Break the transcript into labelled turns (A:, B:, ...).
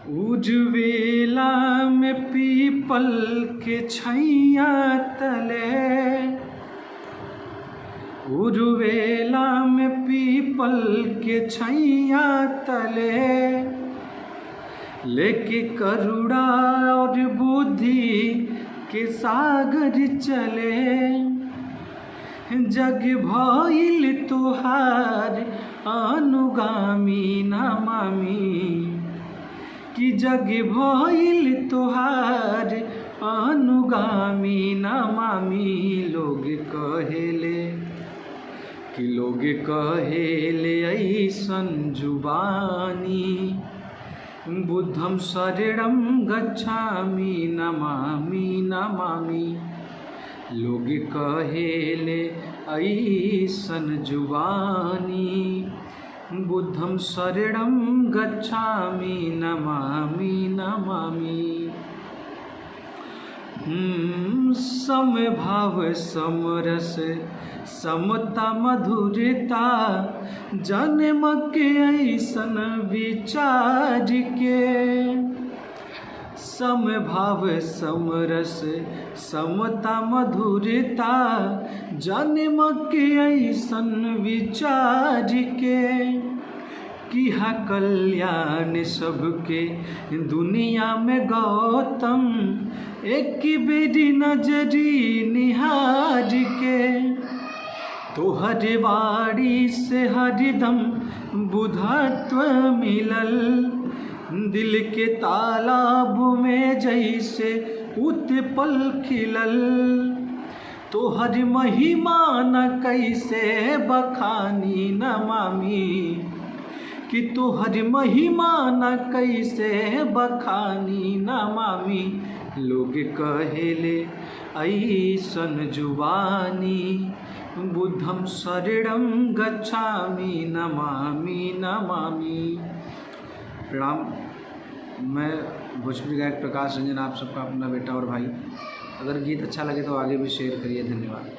A: उजवेला में पीपल के छैया तले, उजवेला में पीपल के छैया तले, लेके करुणा और बुद्धि के सागर चले। जग भइल तुहार अनुगामी नमामि, कि जग भइल तुहार अनुगामी नमामि। लोग कहेले कि लोग कहेले ऐसन जुबानी, बुद्धं शरणं गच्छामि नमामि नमामि। लोग कहेले ऐसन जुबानी, बुद्धं शरणं गच्छामि नमामि नमामि। समभाव समरस समता मधुरता, जन्म के ऐसन विचार के। समभाव समरस समता मधुरता, जन्म के ऐसन विचार के। किहा कल्याण सबके दुनिया में गौतम, एक बेरी नजरी निहार के। तोहर वाणी से हरदम बुद्धत्व मिलल, दिल के तालाब में जैसे उत्पल खिलल। तोहर महिमा न कैसे बखानी नमामि, कि तोहर महिमा न कैसे बखानी नमामि। लोग कहेले ऐसन जुबानी, बुद्धं शरणं गच्छामि नमामि नमामि। प्रणाम। मैं भोजपुरी गायक प्रकाश रंजन, आप सबका अपना बेटा और भाई। अगर गीत अच्छा लगे तो आगे भी शेयर करिए। धन्यवाद।